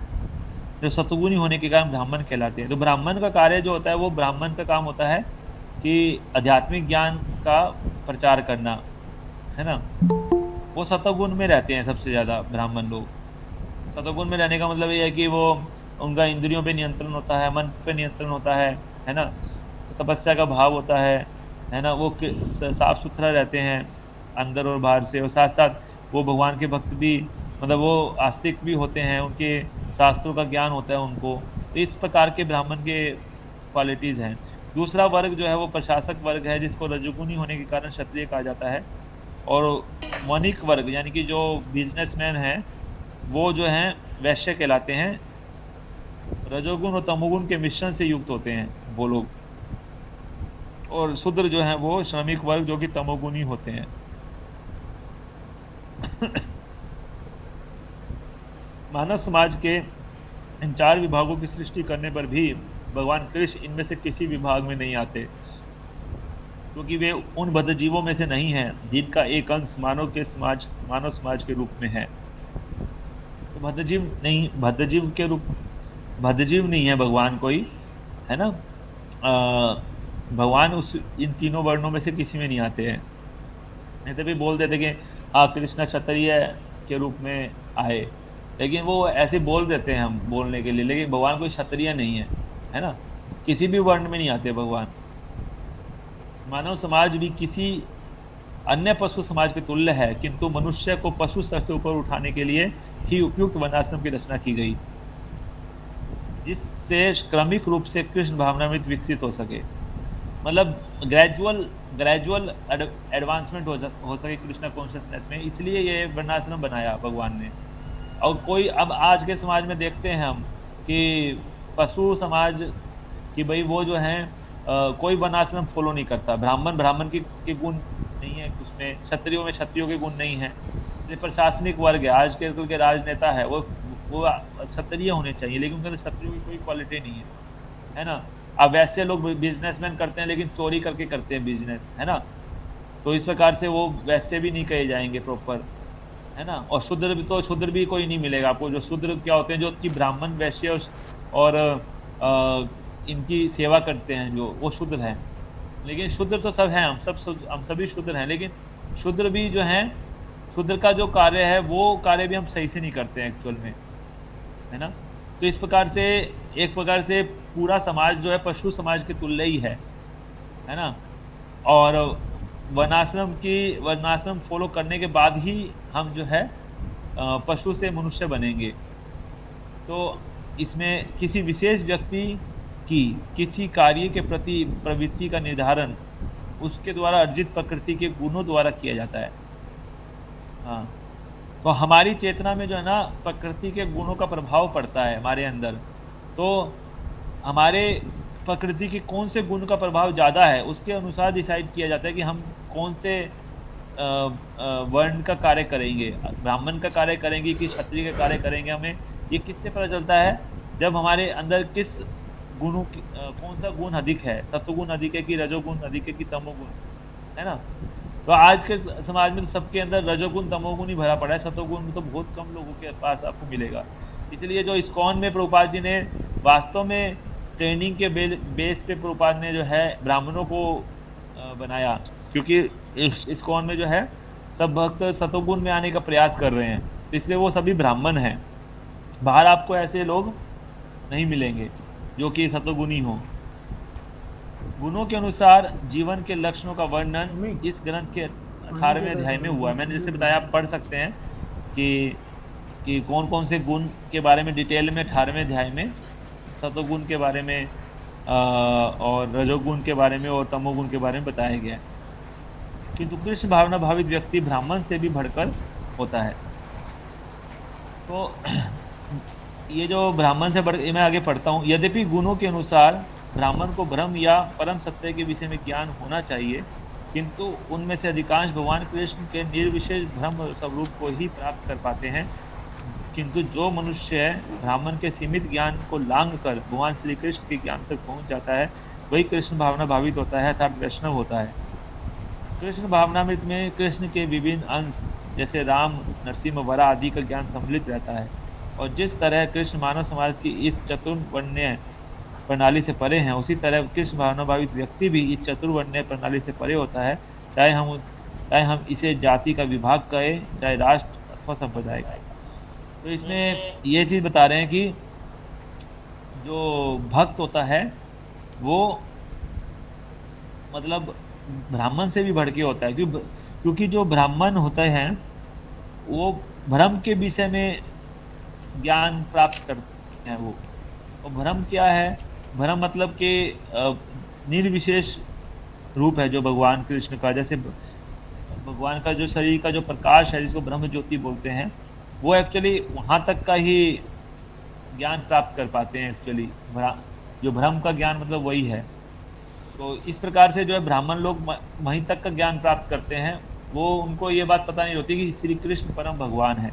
जो सतुगुणी होने के कारण ब्राह्मण कहलाते हैं। तो ब्राह्मण का कार्य जो होता है वो ब्राह्मण का काम होता है कि आध्यात्मिक ज्ञान का प्रचार करना, है ना। वो सतोगुण में रहते हैं सबसे ज़्यादा ब्राह्मण लोग। सतोगुण में रहने का मतलब ये है कि वो उनका इंद्रियों पे नियंत्रण होता है, मन पे नियंत्रण होता है ना। तपस्या का भाव होता है ना। वो साफ सुथरा रहते हैं अंदर और बाहर से, और साथ साथ वो भगवान के भक्त भी, मतलब वो आस्तिक भी होते हैं, उनके शास्त्रों का ज्ञान होता है उनको। तो इस प्रकार के ब्राह्मण के क्वालिटीज़ हैं। दूसरा वर्ग जो है वो प्रशासक वर्ग है, जिसको रजोगुणी होने के कारण क्षत्रिय कहा जाता है। और वणिक वर्ग यानी कि जो बिजनेसमैन हैं वो जो हैं वैश्य कहलाते हैं। रजोगुण और तमोगुण के मिश्रण से युक्त होते हैं वो लोग। और शूद्र जो हैं वो श्रमिक वर्ग जो कि तमोगुणी होते हैं। मानव समाज के इन 4 विभागों की सृष्टि करने पर भी भगवान कृष्ण इनमें से किसी विभाग में नहीं आते, क्योंकि वे उन बद्ध जीवों में से नहीं हैं जिनका एक अंश मानव समाज के रूप में है। तो बद्धजीव नहीं है भगवान कोई, है ना। भगवान इन तीनों वर्णों में से किसी में नहीं आते हैं। नहीं तो भी बोल देते कि हाँ कृष्ण क्षत्रिय के रूप में आए, लेकिन वो ऐसे बोल देते हैं हम बोलने के लिए, लेकिन भगवान कोई क्षत्रिय नहीं है ना। किसी भी वर्ण में नहीं आते भगवान। मानव समाज भी किसी अन्य पशु समाज के तुल्य है, किंतु मनुष्य को पशु स्तर से ऊपर उठाने के लिए ही उपयुक्त वर्णाश्रम की रचना की गई, जिससे क्रमिक रूप से कृष्ण भावनामृत विकसित हो सके। मतलब ग्रेजुअल एडवांसमेंट हो सके कृष्णा कॉन्शियसनेस में, इसलिए ये वर्णाश्रम बनाया भगवान ने। और कोई अब आज के समाज में देखते हैं हम कि पशु समाज कि भाई वो जो हैं कोई वर्णाश्रम फॉलो नहीं करता। ब्राह्मण के गुण नहीं है उसमें, क्षत्रियों में क्षत्रियों के गुण नहीं है। जो प्रशासनिक वर्ग है, आज के राजनेता है, वो क्षत्रिय होने चाहिए, लेकिन उनके अंदर क्षत्रियों की कोई क्वालिटी नहीं है ना। अब वैसे लोग बिजनेसमैन करते हैं लेकिन चोरी करके करते हैं बिजनेस, है ना। तो इस प्रकार से वो वैसे भी नहीं कहे जाएंगे प्रॉपर, है ना। और शूद्र भी कोई नहीं मिलेगा आपको। जो शूद्र क्या होते हैं, जो कि ब्राह्मण, वैश्य और इनकी सेवा करते हैं, जो वो शूद्र हैं। लेकिन शूद्र तो सब हैं, हम सभी शूद्र हैं, लेकिन शूद्र भी जो हैं, शूद्र का जो कार्य है वो कार्य भी हम सही से नहीं करते हैं एक्चुअल में, है ना। तो इस प्रकार से एक प्रकार से पूरा समाज जो है पशु समाज के तुल्य ही है ना। और वर्णाश्रम फॉलो करने के बाद ही हम जो है पशु से मनुष्य बनेंगे। तो इसमें किसी विशेष व्यक्ति की किसी कार्य के प्रति प्रवृत्ति का निर्धारण उसके द्वारा अर्जित प्रकृति के गुणों द्वारा किया जाता है। हाँ, तो हमारी चेतना में जो है ना प्रकृति के गुणों का प्रभाव पड़ता है हमारे अंदर। तो हमारे प्रकृति के कौन से गुण का प्रभाव ज़्यादा है उसके अनुसार डिसाइड किया जाता है कि हम कौन से वर्ण का कार्य करेंगे, ब्राह्मण का कार्य करेंगे कि क्षत्रिय का कार्य करेंगे। हमें ये किससे पता चलता है, जब हमारे अंदर किस गुणों की कौन सा गुण अधिक है, सत्वगुण अधिक है कि रजोगुण अधिक है कि तमोगुण, है ना। तो आज के समाज में तो सबके अंदर रजोगुण तमोगुण ही भरा पड़ा है, सत्वगुण तो बहुत कम लोगों के पास आपको मिलेगा। इसलिए जो इस्कॉन में प्रभुपाद जी ने वास्तव में ट्रेनिंग के बेस पे प्रभुपाद ने जो है ब्राह्मणों को बनाया, क्योंकि इस इस्कॉन में जो है सब भक्त सतोगुण में आने का प्रयास कर रहे हैं, तो इसलिए वो सभी ब्राह्मण हैं। बाहर आपको ऐसे लोग नहीं मिलेंगे जो कि सतोगुणी हो। गुणों के अनुसार जीवन के लक्षणों का वर्णन इस ग्रंथ के 18वें अध्याय में हुआ है। मैंने जैसे बताया, आप पढ़ सकते हैं कि कौन कौन से गुण के बारे में डिटेल में 18वें अध्याय में सतोगुण के बारे में और रजोगुण के बारे में और तमोगुण के बारे में बताया गया है। किंतु कृष्ण भावना भावित व्यक्ति ब्राह्मण से भी बढ़कर होता है। तो ये जो ब्राह्मण से बढ़, मैं आगे पढ़ता हूँ। यद्यपि गुणों के अनुसार ब्राह्मण को ब्रह्म या परम सत्य के विषय में ज्ञान होना चाहिए, किंतु उनमें से अधिकांश भगवान कृष्ण के निर्विशेष ब्रह्म स्वरूप को ही प्राप्त कर पाते हैं। किंतु जो मनुष्य ब्राह्मण के सीमित ज्ञान को लांघ कर भगवान श्री कृष्ण के ज्ञान तक पहुंच जाता है, वही कृष्ण भावना भावित होता है, अर्थात वैष्णव होता है। कृष्ण भावनामृत में कृष्ण के विभिन्न अंश जैसे राम, नरसिंह, वरा आदि का ज्ञान सम्मिलित रहता है, और जिस तरह कृष्ण मानव समाज की इस चतुर्वर्ण्य प्रणाली से परे हैं, उसी तरह कृष्ण भावना भावित व्यक्ति भी इस चतुर्वर्ण्य प्रणाली से परे होता है, चाहे हम इसे जाति का विभाग कहें, चाहे राष्ट्र अथवा संप्रदाय का। तो इसमें ये चीज़ बता रहे हैं कि जो भक्त होता है वो मतलब ब्राह्मण से भी बढ़ के होता है, क्योंकि जो ब्राह्मण होते हैं वो भ्रम के विषय में ज्ञान प्राप्त करते हैं। वो और भ्रम क्या है? भ्रम मतलब कि निर्विशेष रूप है जो भगवान कृष्ण का, जैसे भगवान का जो शरीर का जो प्रकाश है जिसको ब्रह्म ज्योति बोलते हैं, वो एक्चुअली वहाँ तक का ही ज्ञान प्राप्त कर पाते हैं। एक्चुअली जो भ्रम का ज्ञान मतलब वही है। तो इस प्रकार से जो है ब्राह्मण लोग वहीं तक का ज्ञान प्राप्त करते हैं। वो उनको ये बात पता नहीं होती कि श्री कृष्ण परम भगवान है।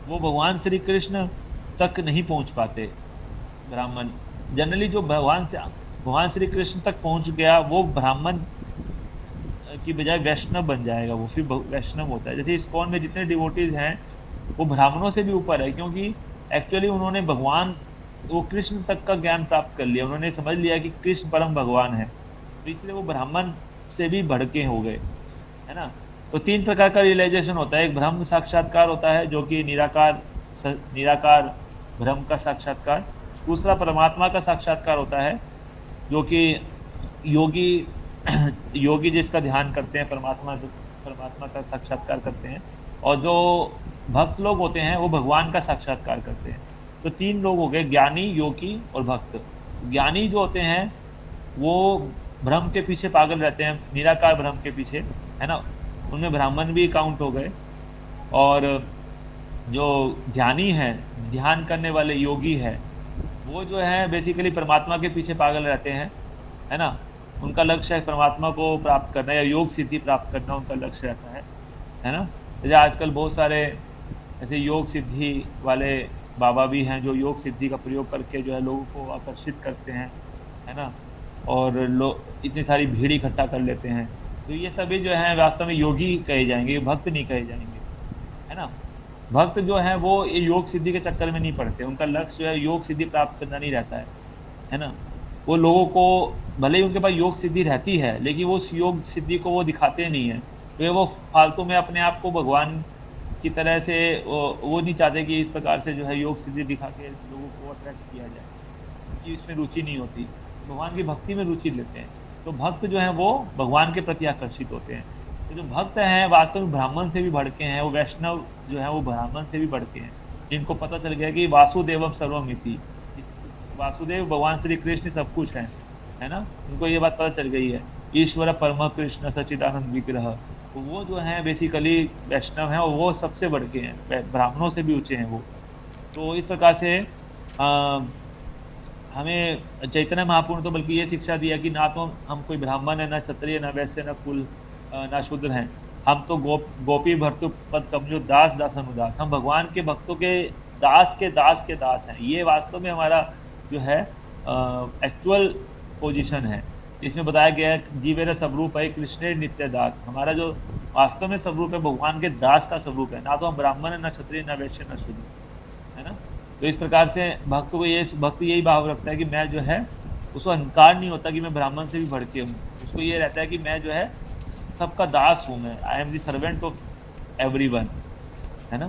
वो भगवान श्री कृष्ण तक नहीं पहुंच पाते ब्राह्मण। जनरली जो भगवान श्री कृष्ण तक पहुंच गया वो ब्राह्मण की बजाय वैष्णव बन जाएगा, वो फिर वैष्णव होता है। जैसे इस्कॉन में जितने डिवोटीज हैं वो ब्राह्मणों से भी ऊपर है, क्योंकि एक्चुअली उन्होंने वो कृष्ण तक का ज्ञान प्राप्त कर लिया। उन्होंने समझ लिया कि कृष्ण परम भगवान है, तो इसलिए वो ब्राह्मण से भी बढ़ के हो गए, है ना। तो 3 प्रकार का रियलाइजेशन होता है। एक ब्रह्म साक्षात्कार होता है जो कि निराकार ब्रह्म का साक्षात्कार। दूसरा परमात्मा का साक्षात्कार होता है जो कि योगी जिसका ध्यान करते हैं परमात्मा का साक्षात्कार करते हैं। और जो भक्त लोग होते हैं वो भगवान का साक्षात्कार करते हैं। तो 3 लोग हो गए, ज्ञानी, योगी और भक्त। ज्ञानी जो होते हैं वो ब्रह्म के पीछे पागल रहते हैं, निराकार ब्रह्म के पीछे, है ना। उनमें ब्राह्मण भी काउंट हो गए। और जो ज्ञानी है, ध्यान करने वाले योगी है, वो जो है बेसिकली परमात्मा के पीछे पागल रहते हैं, है ना। उनका लक्ष्य है परमात्मा को प्राप्त करना या योग सिद्धि प्राप्त करना, उनका लक्ष्य रहता है ना। जैसे आजकल बहुत सारे ऐसे योग सिद्धि वाले बाबा भी हैं जो योग सिद्धि का प्रयोग करके जो है लोगों को आकर्षित करते हैं, है ना। और इतनी सारी भीड़ इकट्ठा कर लेते हैं। तो ये सभी जो है वास्तव में योगी कहे जाएंगे, भक्त नहीं कहे जाएंगे, है ना। भक्त जो है वो ये योग सिद्धि के चक्कर में नहीं पड़ते। उनका लक्ष्य जो है योग सिद्धि प्राप्त करना नहीं रहता है ना। वो लोगों को, भले ही उनके पास योग सिद्धि रहती है, लेकिन वो उस योग सिद्धि को वो दिखाते नहीं है। तो वो फालतू में अपने आप को भगवान की तरह से वो नहीं चाहते कि इस प्रकार से जो है योग सिद्धि दिखा के लोगों को अट्रैक्ट किया जाए, क्योंकि इसमें रुचि नहीं होती। भगवान की भक्ति में रुचि लेते हैं। तो भक्त जो है वो भगवान के प्रति आकर्षित होते हैं। तो जो भक्त हैं वास्तव में ब्राह्मण से भी बढ़ के हैं। वो वैष्णव जो है वो ब्राह्मण से भी बढ़ के हैं, जिनको पता चल गया कि वासुदेवम सर्वमिति, वासुदेव भगवान श्री कृष्ण सब कुछ है ना। उनको ये बात पता चल गई है, ईश्वर परम कृष्ण सच्चिदानंद विग्रह। तो वो जो है बेसिकली वैष्णव हैं और वो सबसे बढ़ के हैं, ब्राह्मणों से भी ऊंचे हैं वो। तो इस प्रकार से हमें चैतन्य महाप्रभु तो बल्कि ये शिक्षा दिया कि ना तो हम कोई ब्राह्मण है, ना क्षत्रिय, ना वैश्य, ना कुल, ना शूद्र हैं। हम तो गोपी भर्तु पद कमजो दास दास अनुदास, हम भगवान के भक्तों के दास के दास हैं। ये वास्तव में हमारा जो है एक्चुअल पोजीशन है। इसमें बताया गया है जीवेर स्वरूप है कृष्ण नित्य दास। हमारा जो वास्तव में स्वरूप है भगवान के दास का स्वरूप है। ना तो हम ब्राह्मण है, ना क्षत्रिय, ना वैश्य, ना शूद्र, है ना। तो इस प्रकार से भक्त यही भाव रखता है कि मैं जो है, उसको अहंकार नहीं होता कि मैं ब्राह्मण से भी बढ़ के हूँ, उसको ये रहता है कि मैं जो है सबका दास हूँ, मैं I am the servant of everyone, है ना।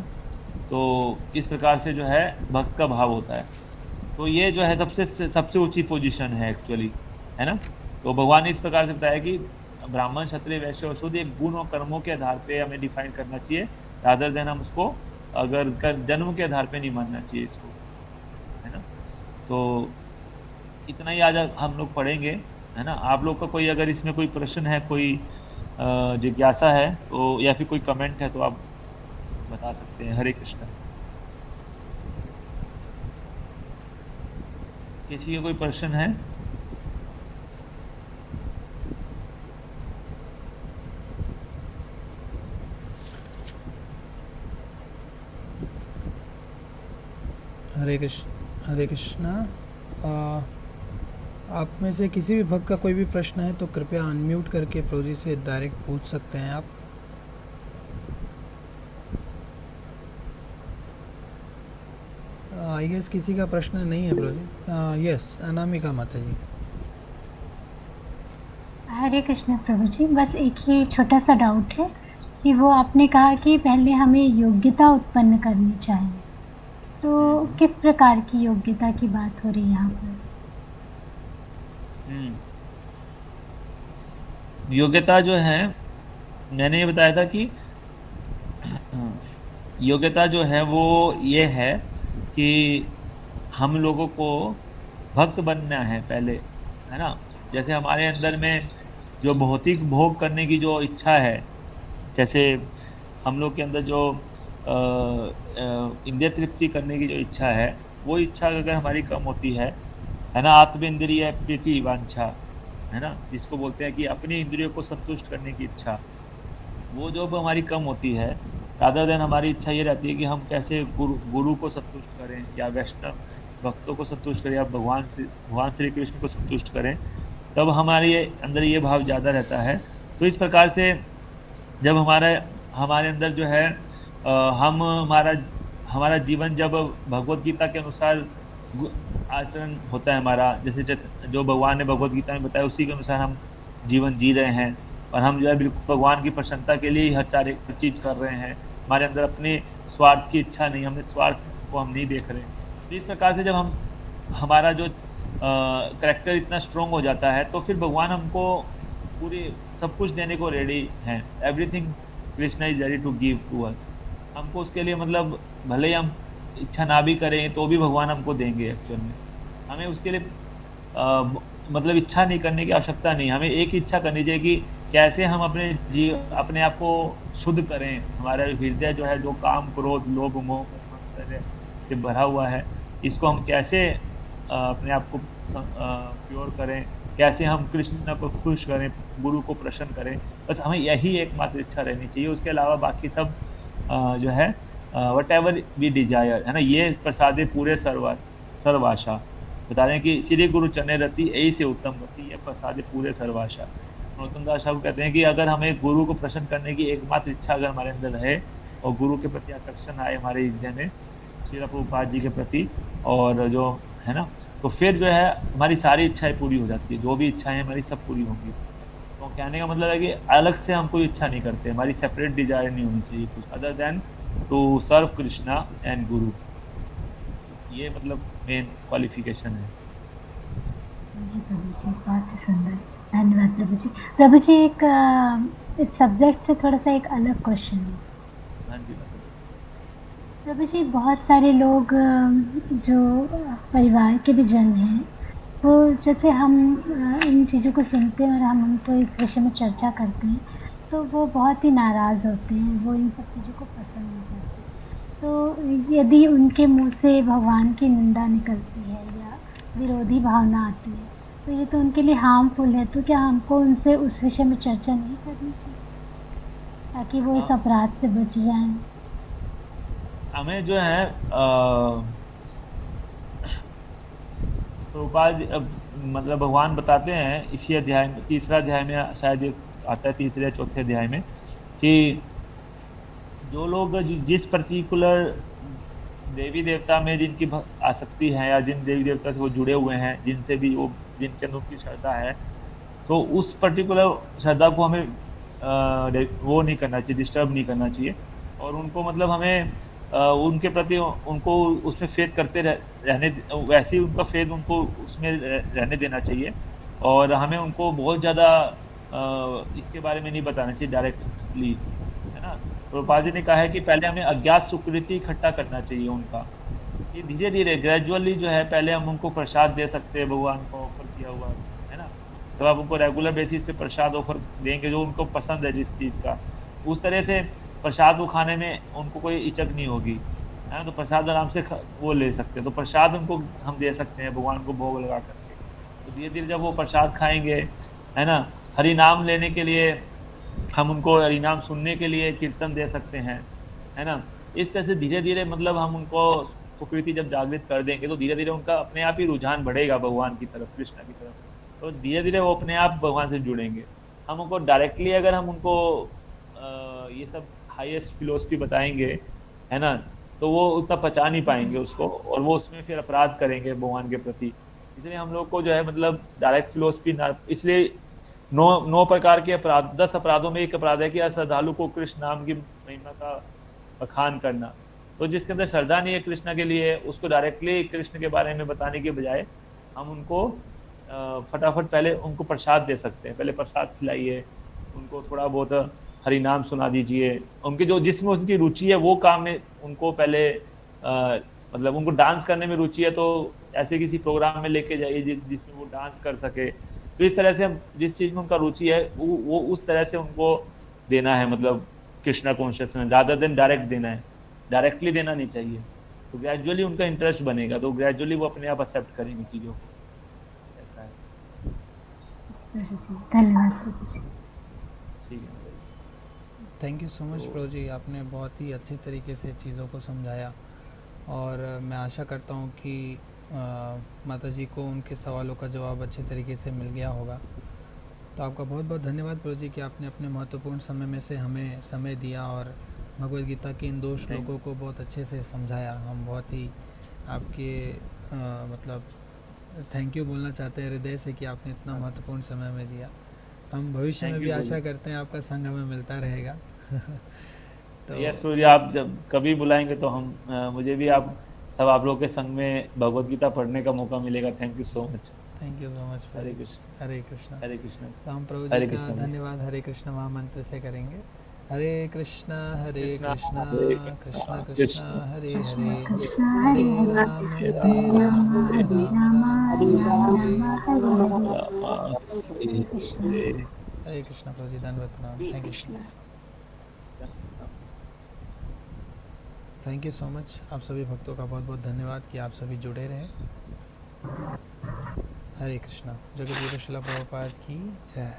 तो इस प्रकार से जो है भक्त का भाव होता है। तो ये जो है सबसे ऊंची पोजीशन है एक्चुअली, है ना। तो भगवान ने इस प्रकार से बताया कि ब्राह्मण, क्षत्रिय, वैश्य और शूद्र एक गुण और कर्मों के आधार पे हमें डिफाइन करना चाहिए, रादर देन हम उसको अगर जन्म के आधार पे नहीं मानना चाहिए इसको, है ना। तो इतना ही आज हम लोग पढ़ेंगे, है ना। आप लोग का कोई अगर इसमें कोई प्रश्न है, कोई जिज्ञासा है तो, या फिर कोई कमेंट है तो आप बता सकते हैं। हरे कृष्णा। किसी का कोई प्रश्न है? हरे कृष्णा। आप में से किसी भी भक्त का कोई भी प्रश्न है तो कृपया अनम्यूट करके प्रभु जी से डायरेक्ट पूछ सकते हैं आप। आई गेस किसी का प्रश्न नहीं है प्रभु जी। यस, अनामिका माता जी। हरे कृष्ण प्रभु जी, बस एक ही छोटा सा डाउट है कि वो आपने कहा कि पहले हमें योग्यता उत्पन्न करनी चाहिए, तो किस प्रकार की योग्यता की बात हो रही है यहाँ पर? योग्यता जो है, मैंने ये बताया था कि योग्यता जो है वो ये है कि हम लोगों को भक्त बनना है पहले, है ना। जैसे हमारे अंदर में जो भौतिक भोग करने की जो इच्छा है, जैसे हम लोग के अंदर जो इंद्रिय तृप्ति करने की जो इच्छा है, वो इच्छा अगर हमारी कम होती है ना, आत्म इंद्रिय प्रीति वांछा, है ना, जिसको बोलते हैं कि अपनी इंद्रियों को संतुष्ट करने की इच्छा, वो जब हमारी कम होती है, रादर देन हमारी इच्छा ये रहती है कि हम कैसे गुरु को संतुष्ट करें, या वैष्णव भक्तों को संतुष्ट करें, या भगवान श्री कृष्ण को संतुष्ट करें, तब हमारे अंदर ये भाव ज़्यादा रहता है। तो इस प्रकार से जब हमारे अंदर जो है हमारा जीवन जब भगवत गीता के अनुसार आचरण होता है हमारा, जैसे जो भगवान ने भगवत गीता में बताया उसी के अनुसार हम जीवन जी रहे हैं, और हम जो है बिल्कुल भगवान की प्रसन्नता के लिए ही हर चीज़ कर रहे हैं। हमारे अंदर अपने स्वार्थ की इच्छा नहीं, हमने स्वार्थ को हम नहीं देख रहे। तो इस प्रकार से जब हमारा जो करैक्टर इतना स्ट्रॉन्ग हो जाता है, तो फिर भगवान हमको पूरी सब कुछ देने को रेडी हैं। Everything Krishna is ready to give to us. हमको उसके लिए मतलब भले ही हम इच्छा ना भी करें तो भी भगवान हमको देंगे। एक्चुअल में हमें उसके लिए मतलब इच्छा नहीं करने की आवश्यकता नहीं, हमें एक इच्छा करनी चाहिए कि कैसे हम अपने आप को शुद्ध करें। हमारा हृदय जो है, जो काम, क्रोध, लोभ, मोह से भरा हुआ है, इसको हम कैसे अपने आप को प्योर करें, कैसे हम कृष्ण को खुश करें, गुरु को प्रसन्न करें। बस हमें यही एकमात्र इच्छा रहनी चाहिए। उसके अलावा बाकी सब जो है वट एवर वी डिजायर, है ना, ये प्रसादे पूरे सर्वाशा बता रहे हैं कि श्री गुरु चने रति यही से उत्तम गति, ये प्रसादे पूरे सर्वाशा। नरोत्तम दास साहब कहते हैं कि अगर हमें गुरु को प्रसन्न करने की एकमात्र इच्छा अगर हमारे अंदर है, और गुरु के प्रति आकर्षण आए हमारे हृदय में, श्रील प्रभुपाद जी के प्रति, और जो है ना, तो फिर जो है हमारी सारी इच्छाएं पूरी हो जाती है। जो भी इच्छाएं हमारी सब पूरी होंगी। तो कहने का मतलब है कि अलग से हम कोई इच्छा नहीं करते, हमारी सेपरेट डिजायर नहीं होनी चाहिए कुछ other than to serve Krishna and guru. ये मतलब मेन क्वालिफिकेशन है। जी प्रभु जी, बहुत ही सुंदर, धन्यवाद प्रभु जी। प्रभु जी, एक इस सब्जेक्ट से थोड़ा सा एक अलग क्वेश्चन है। हाँ जी प्रभु जी, बहुत सारे लोग जो परिवार के भी जन हैं, वो जैसे हम इन चीज़ों को सुनते हैं और हम उनको इस विषय में चर्चा करते हैं, तो वो बहुत ही नाराज़ होते हैं, वो इन सब चीज़ों को पसंद नहीं करते। तो यदि उनके मुंह से भगवान की निंदा निकलती है या विरोधी भावना आती है, तो ये तो उनके लिए हार्मफुल है। तो क्या हमको उनसे उस विषय में चर्चा नहीं करनी चाहिए ताकि वो इस अपराध से बच जाएं? हमें जो है प्रभुपाद मतलब भगवान बताते हैं इसी अध्याय में, तीसरा अध्याय में शायद ये आता है, तीसरे या चौथे अध्याय में, कि जो लोग जिस पर्टिकुलर देवी देवता में जिनकी आसक्ति है, या जिन देवी देवता से वो जुड़े हुए हैं, जिनसे भी वो जिनके अंदर की श्रद्धा है, तो उस पर्टिकुलर श्रद्धा को हमें वो नहीं करना चाहिए, डिस्टर्ब नहीं करना चाहिए, और उनको मतलब हमें उनके प्रति उनको उसमें फेथ करते रहने, वैसे ही उनका फेथ उनको उसमें रहने देना चाहिए, और हमें उनको बहुत ज़्यादा इसके बारे में नहीं बताना चाहिए डायरेक्टली, है ना। प्रभुपाद जी ने कहा है कि पहले हमें अज्ञात सुकृति इकट्ठा करना चाहिए उनका, कि धीरे-धीरे ग्रेजुअली जो है पहले हम उनको प्रसाद दे सकते हैं, भगवान को ऑफ़र किया हुआ है ना? जब आप उनको रेगुलर बेसिस पे प्रसाद ऑफ़र देंगे जो उनको पसंद है जिस चीज़ का, उस तरह से प्रसाद वो खाने में उनको कोई हिचक नहीं होगी, है ना? तो प्रसाद आराम से वो ले सकते हैं, तो प्रसाद उनको हम दे सकते हैं भगवान को भोग लगा कर के। तो धीरे-धीरे जब वो प्रसाद खाएँगे, है ना? हरि नाम लेने के लिए हम उनको हरि नाम सुनने के लिए कीर्तन दे सकते हैं, है ना? इस तरह से धीरे-धीरे मतलब हम उनको सुकृति जब जागृत कर देंगे, तो धीरे-धीरे उनका अपने आप ही रुझान बढ़ेगा भगवान की तरफ, कृष्ण की तरफ। तो धीरे-धीरे वो अपने आप भगवान से जुड़ेंगे। हम उनको डायरेक्टली अगर हम उनको ये सब हाईएस्ट फिलॉसफी बताएँगे, है ना? तो वो उतना पचा नहीं पाएँगे उसको, और वो उसमें फिर अपराध करेंगे भगवान के प्रति। इसलिए हम लोग को जो है मतलब डायरेक्ट फिलॉसफी ना, इसलिए 9 प्रकार के अपराध, 10 अपराधों में एक अपराध है कि श्रद्धालु को कृष्ण नाम की महिमा का बखान करना। तो जिसके अंदर श्रद्धा नहीं है कृष्ण के लिए, उसको डायरेक्टली कृष्ण के बारे में बताने के बजाय हम उनको फटाफट पहले उनको प्रसाद दे सकते हैं। पहले प्रसाद खिलाइए, उनको थोड़ा बहुत हरि नाम सुना दीजिए। उनके जो जिसमें उनकी रुचि है वो काम में उनको पहले मतलब उनको डांस करने में रुचि है, तो ऐसे किसी प्रोग्राम में लेके जाइए जिसमें वो डांस कर सके। तो इस तरह से हम जिस चीज़ में उनका रुचि है वो उस तरह से उनको देना है, मतलब Krishna consciousness rather than direct देना है। डायरेक्टली देना नहीं चाहिए। तो ग्रेजुअली उनका इंटरेस्ट बनेगा, तो ग्रेजुअली वो अपने आप एक्सेप्ट करेंगे चीज़ों को। ऐसा है। धन्यवाद प्रभु जी। ठीक है। थैंक यू सो मच प्रभु जी, आपने बहुत ही अच्छे तरीके से चीज़ों को समझाया, और मैं आशा करता हूँ कि माता जी को उनके सवालों का जवाब अच्छे तरीके से मिल गया होगा। तो आपका बहुत बहुत धन्यवाद प्रभु जी कि आपने अपने महत्वपूर्ण समय में से हमें समय दिया और भगवद गीता के इन 2 श्लोकों को बहुत अच्छे से समझाया। हम बहुत ही आपके मतलब थैंक यू बोलना चाहते हैं हृदय से कि आपने इतना महत्वपूर्ण समय में दिया। हम भविष्य में भी आशा करते हैं आपका संग हमें मिलता रहेगा। तो यस प्रभु जी, आप जब कभी बुलाएंगे तो हम मुझे भी आप लोगों के संग में भगवद गीता पढ़ने का मौका मिलेगा। Thank you so much. Thank you so much. Hare Krishna. Hare Krishna. Hare Krishna. तो हम प्रभु जी का धन्यवाद हरे कृष्ण महामंत्र से करेंगे। हरे कृष्णा कृष्णा कृष्णा हरे हरे, हरे राम हरे राम राम राम हरे कृष्णा। प्रभु जी धन्यवाद प्रणाम। Thank you so much. Thank you so much. आप सभी भक्तों का बहुत बहुत धन्यवाद कि आप सभी जुड़े रहे। हरे कृष्णा। जगत गुरु श्रील प्रभुपाद की जय।